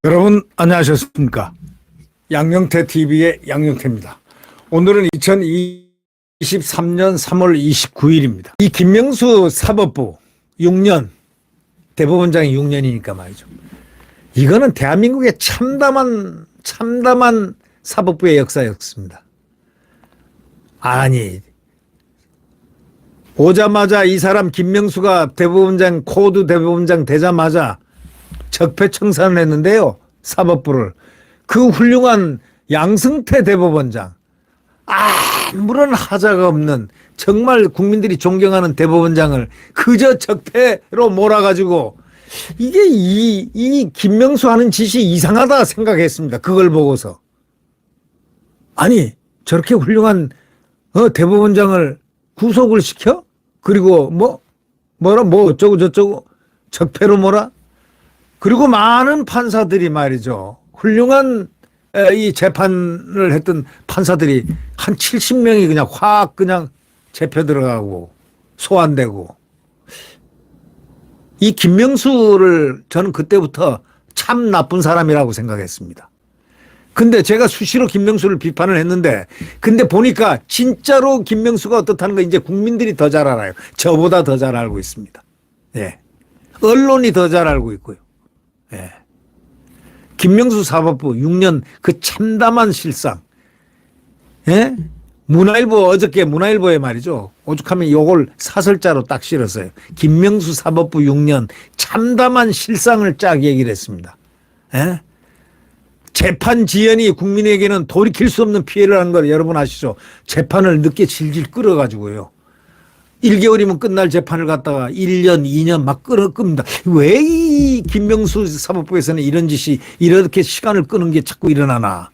여러분 안녕하셨습니까? 양영태 TV의 양영태입니다. 오늘은 2023년 3월 29일입니다. 이 김명수 사법부 6년, 대법원장이 6년이니까 말이죠. 이거는 대한민국의 참담한 사법부의 역사였습니다. 아니, 오자마자 이 사람 김명수가 대법원장, 코드 대법원장 되자마자 적폐청산을 했는데요. 사법부를. 그 훌륭한 양승태 대법원장, 아무런 하자가 없는 정말 국민들이 존경하는 대법원장을 그저 적폐로 몰아가지고 이게 이 김명수 하는 짓이 이상하다 생각했습니다. 그걸 보고서. 아니, 저렇게 훌륭한 대법원장을 구속을 시켜? 그리고 뭐 어쩌고 저쩌고 적폐로 몰아? 그리고 많은 판사들이 말이죠. 훌륭한 이 재판을 했던 판사들이 한 70명이 그냥 확 그냥 잡혀 들어가고 소환되고. 이 김명수를 저는 그때부터 참 나쁜 사람이라고 생각했습니다. 근데 제가 수시로 김명수를 비판을 했는데 근데 보니까 진짜로 김명수가 어떻다는 거 이제 국민들이 더 잘 알아요. 저보다 더 잘 알고 있습니다. 예. 언론이 더 잘 알고 있고요. 예. 김명수 사법부 6년 그 참담한 실상. 예? 문화일보 어저께 문화일보에 말이죠. 오죽하면 요걸 사설자로 딱 실었어요. 김명수 사법부 6년 참담한 실상을 쫙 얘기를 했습니다. 예? 재판 지연이 국민에게는 돌이킬 수 없는 피해를 한 걸 여러분 아시죠? 재판을 늦게 질질 끌어가지고요. 1개월이면 끝날 재판을 갖다가 1년, 2년 막 끕니다. 왜 이 김명수 사법부에서는 이런 짓이 이렇게 시간을 끄는 게 자꾸 일어나나.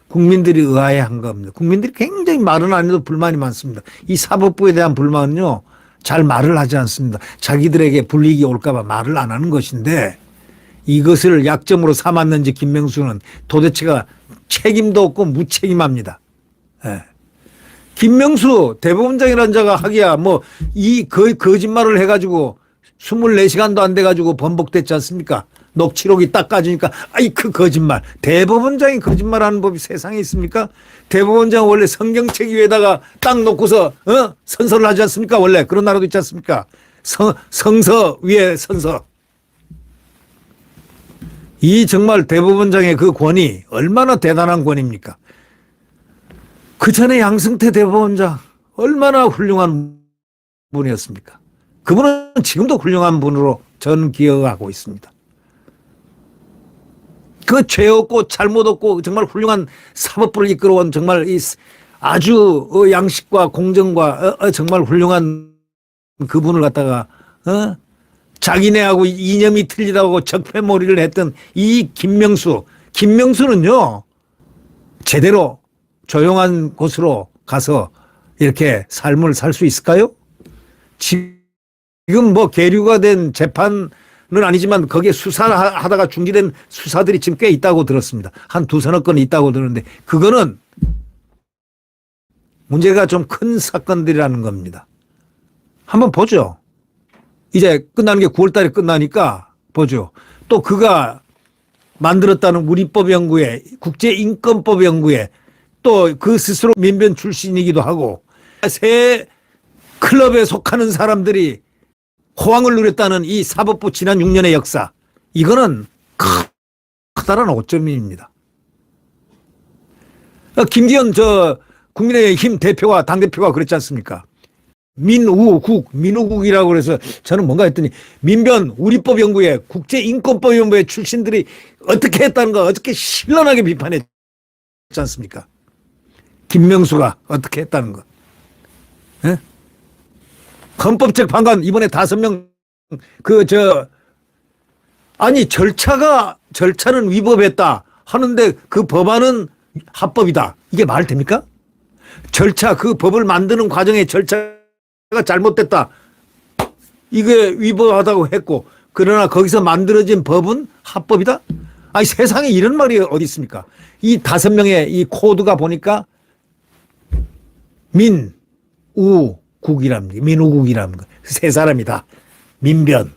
국민들이 의아해한 겁니다. 국민들이 굉장히 말은 안 해도 불만이 많습니다. 이 사법부에 대한 불만은요. 잘 말을 하지 않습니다. 자기들에게 불이익이 올까 봐 말을 안 하는 것인데 이것을 약점으로 삼았는지 김명수는 도대체가 책임도 없고 무책임합니다. 예. 김명수 대법원장이라는 자가 하기야 뭐 이 거짓말을 해가지고 24시간도 안 돼가지고 번복됐지 않습니까? 녹취록이 딱 까지니까 아이 그 거짓말. 대법원장이 거짓말하는 법이 세상에 있습니까? 대법원장은 원래 성경책 위에다가 딱 놓고서 선서를 하지 않습니까? 원래 그런 나라도 있지 않습니까? 성서 위에 선서. 이 정말 대법원장의 그 권위 얼마나 대단한 권위입니까? 그 전에 양승태 대법원장 얼마나 훌륭한 분이었습니까? 그분은 지금도 훌륭한 분으로 저는 기억하고 있습니다. 그 죄 없고 잘못 없고 정말 훌륭한 사법부를 이끌어온 정말 이 아주 양식과 공정과 정말 훌륭한 그분을 갖다가 자기네하고 이념이 틀리다고 적폐몰이를 했던 이 김명수는요 제대로 조용한 곳으로 가서 이렇게 삶을 살 수 있을까요? 지금 뭐 계류가 된 재판은 아니지만 거기에 수사하다가 중지된 수사들이 지금 꽤 있다고 들었습니다. 한 두서너 건 있다고 들었는데 그거는 문제가 좀 큰 사건들이라는 겁니다. 한번 보죠. 이제 끝나는 게 9월 달에 끝나니까 보죠. 또 그가 만들었다는 우리법연구회, 국제인권법연구회 또 그 스스로 민변 출신이기도 하고 새 클럽에 속하는 사람들이 호황을 누렸다는 이 사법부 지난 6년의 역사. 이거는 커다란 오점입니다. 김기현 국민의힘 대표와 당대표가 그랬지 않습니까? 민우국이라고 그래서 저는 뭔가 했더니 민변 우리법연구회 국제인권법연구회 출신들이 어떻게 했다는 거 어저께 신랄하게 비판했지 않습니까? 김명수가 어떻게 했다는 거. 예? 헌법재판관 이번에 5명 아니 절차는 위법했다 하는데 그 법안은 합법이다. 이게 말 됩니까? 그 법을 만드는 과정에 절차가 잘못됐다. 이게 위법하다고 했고 그러나 거기서 만들어진 법은 합법이다? 아니 세상에 이런 말이 어디 있습니까? 이 5명의 이 코드가 보니까 민, 우, 민우국이랍니다. 민우국이랍니다. 세 사람이 다 민변,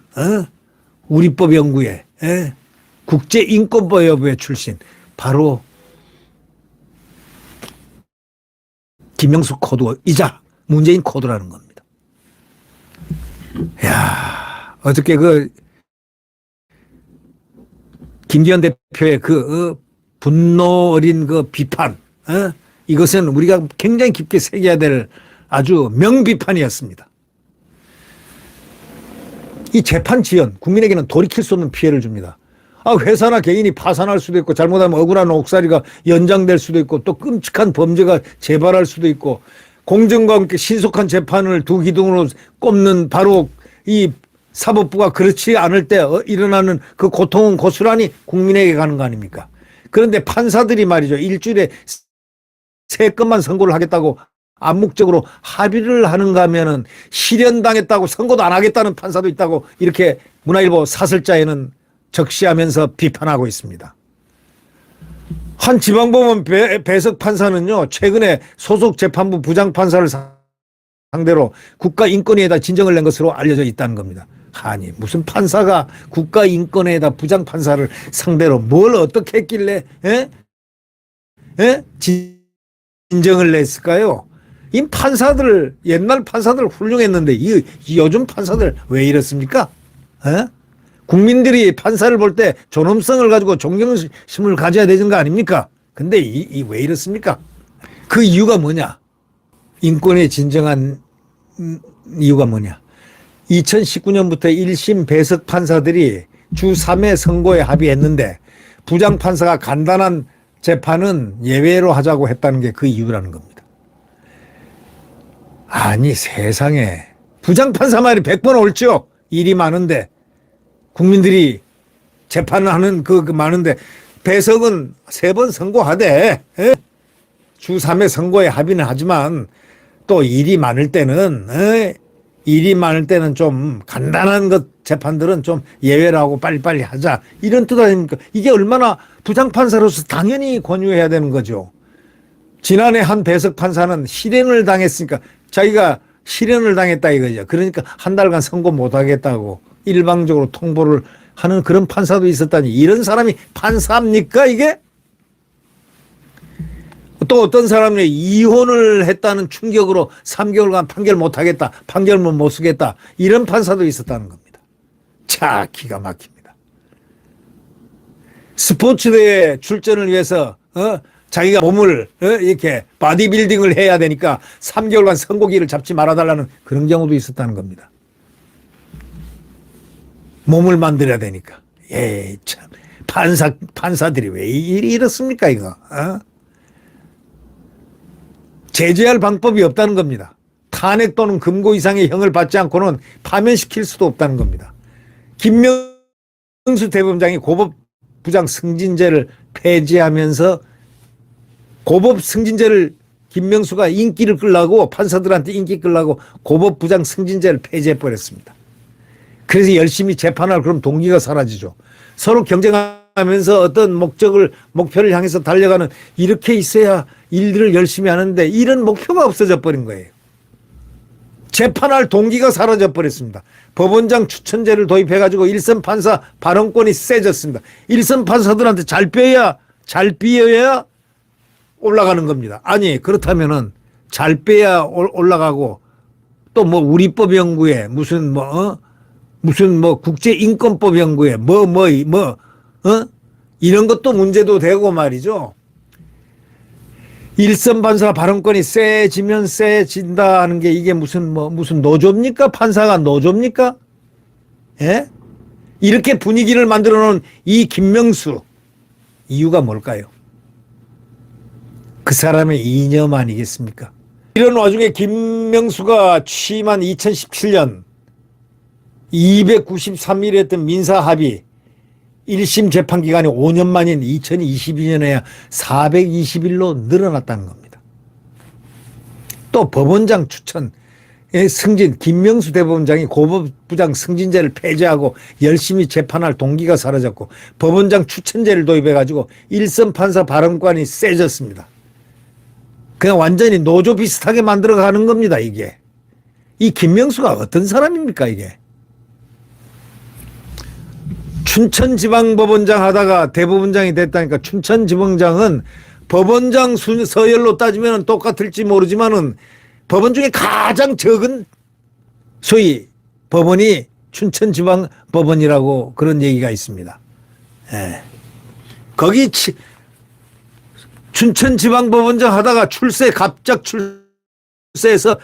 우리법연구회, 국제인권법연구회 출신 바로 김명수 코드이자 문재인 코드라는 겁니다. 야, 어저께 김기현 대표의 분노 어린 비판, 이것은 우리가 굉장히 깊게 새겨야 될 아주 명비판이었습니다. 이 재판 지연, 국민에게는 돌이킬 수 없는 피해를 줍니다. 회사나 개인이 파산할 수도 있고, 잘못하면 억울한 옥살이가 연장될 수도 있고, 또 끔찍한 범죄가 재발할 수도 있고, 공정과 함께 신속한 재판을 두 기둥으로 꼽는 바로 이 사법부가 그렇지 않을 때 일어나는 그 고통은 고스란히 국민에게 가는 거 아닙니까? 그런데 판사들이 말이죠. 일주일에 3건만 선고를 하겠다고 암묵적으로 합의를 하는가 하면은 실현당했다고 선고도 안 하겠다는 판사도 있다고 이렇게 문화일보 사설자에는 적시하면서 비판하고 있습니다. 한 지방법원 배석 판사는요, 최근에 소속 재판부 부장판사를 상대로 국가인권위에다 진정을 낸 것으로 알려져 있다는 겁니다. 아니, 무슨 판사가 국가인권위에다 부장판사를 상대로 뭘 어떻게 했길래, 진정을 냈을까요? 이 판사들, 옛날 판사들 훌륭했는데, 이 요즘 판사들 왜 이렇습니까? 국민들이 판사를 볼 때 존엄성을 가지고 존경심을 가져야 되는 거 아닙니까? 근데 왜 이렇습니까? 그 이유가 뭐냐? 인권에 진정한 이유가 뭐냐? 2019년부터 1심 배석 판사들이 주 3회 선고에 합의했는데 부장판사가 간단한 재판은 예외로 하자고 했다는 게 그 이유라는 겁니다. 아니, 세상에. 부장판사 말이 100번 옳죠? 일이 많은데. 국민들이 재판을 하는 많은데 배석은 3번 선고하되 주 3회 선고에 합의는 하지만 또 일이 많을 때는 좀 간단한 재판들은 좀 예외로 하고 빨리빨리 하자 이런 뜻 아닙니까? 이게 얼마나 부장판사로서 당연히 권유해야 되는 거죠. 지난해 한 배석 판사는 실현을 당했으니까 자기가 실현을 당했다 이거죠. 그러니까 한 달간 선고 못 하겠다고 일방적으로 통보를 하는 그런 판사도 있었다니, 이런 사람이 판사입니까 이게? 또 어떤 사람이 이혼을 했다는 충격으로 3개월간 판결 못 하겠다, 판결문 못 쓰겠다, 이런 판사도 있었다는 겁니다. 자, 기가 막힙니다. 스포츠대회 출전을 위해서 자기가 몸을 이렇게 바디빌딩을 해야 되니까 3개월간 선고기를 잡지 말아달라는 그런 경우도 있었다는 겁니다. 몸을 만들어야 되니까. 참. 판사들이 왜 이렇습니까, 이거? 제재할 방법이 없다는 겁니다. 탄핵 또는 금고 이상의 형을 받지 않고는 파면시킬 수도 없다는 겁니다. 김명수 대법원장이 고법부장 승진제를 폐지하면서 고법 승진제를 김명수가 인기를 끌라고, 판사들한테 인기 끌라고 고법부장 승진제를 폐지해버렸습니다. 그래서 열심히 재판할 그럼 동기가 사라지죠. 서로 경쟁하면서 어떤 목표를 향해서 달려가는, 이렇게 있어야 일들을 열심히 하는데 이런 목표가 없어져 버린 거예요. 재판할 동기가 사라져 버렸습니다. 법원장 추천제를 도입해가지고 일선 판사 발언권이 세졌습니다. 일선 판사들한테 잘 비어야 올라가는 겁니다. 아니, 그렇다면은 잘 빼야 올라가고 또 우리법 연구에 무슨 국제인권법 연구에 이런 것도 문제도 되고 말이죠. 일선 판사 발언권이 세지면 세진다 하는 게 이게 무슨 노조입니까? 판사가 노조입니까? 예? 이렇게 분위기를 만들어 놓은 이 김명수, 이유가 뭘까요? 그 사람의 이념 아니겠습니까? 이런 와중에 김명수가 취임한 2017년 293일 했던 민사합의 1심 재판 기간이 5년 만인 2022년에야 420일로 늘어났다는 겁니다. 또 법원장 추천 승진, 김명수 대법원장이 고법부장 승진제를 폐지하고 열심히 재판할 동기가 사라졌고 법원장 추천제를 도입해가지고 일선 판사 발언권이 세졌습니다. 그냥 완전히 노조 비슷하게 만들어가는 겁니다, 이게. 이 김명수가 어떤 사람입니까, 이게? 춘천지방법원장 하다가 대법원장이 됐다니까. 춘천지방장은 법원장 서열로 따지면 똑같을지 모르지만은 법원 중에 가장 적은 소위 법원이 춘천지방법원이라고 그런 얘기가 있습니다. 예. 거기 춘천지방법원장 하다가 갑작 출세해서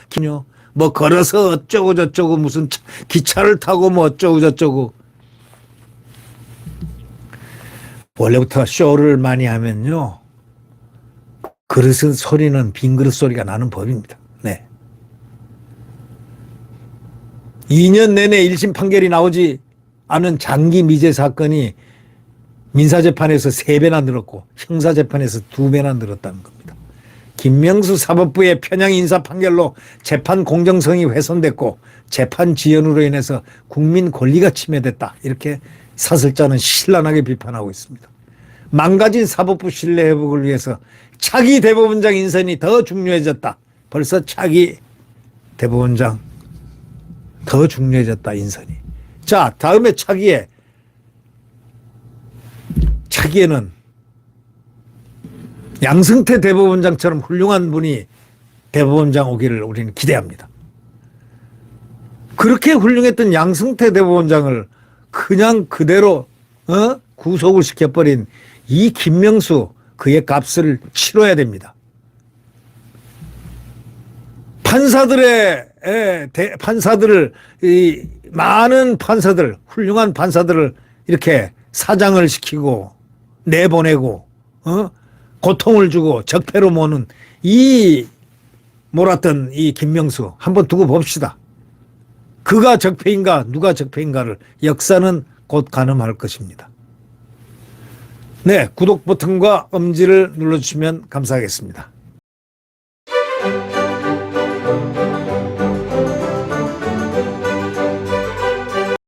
뭐 걸어서 어쩌고 저쩌고 무슨 기차를 타고 뭐 어쩌고 저쩌고. 원래부터 쇼를 많이 하면요, 그릇은 소리는 빈 그릇 소리가 나는 법입니다. 네. 2년 내내 1심 판결이 나오지 않은 장기 미제 사건이 민사재판에서 3배나 늘었고 형사재판에서 2배나 늘었다는 겁니다. 김명수 사법부의 편향 인사 판결로 재판 공정성이 훼손됐고 재판 지연으로 인해서 국민 권리가 침해됐다. 이렇게 사설자는 신랄하게 비판하고 있습니다. 망가진 사법부 신뢰 회복을 위해서 차기 대법원장 인선이 더 중요해졌다. 벌써 차기 대법원장 더 중요해졌다, 인선이. 자, 다음에 차기에는 양승태 대법원장처럼 훌륭한 분이 대법원장 오기를 우리는 기대합니다. 그렇게 훌륭했던 양승태 대법원장을 그냥 그대로 구속을 시켜버린 이 김명수, 그의 값을 치러야 됩니다. 많은 판사들, 훌륭한 판사들을 이렇게 사장을 시키고 내보내고 고통을 주고 적폐로 모는 몰았던 이 김명수 한번 두고 봅시다. 그가 적폐인가 누가 적폐인가를 역사는 곧 가늠할 것입니다. 네, 구독 버튼과 엄지를 눌러주시면 감사하겠습니다.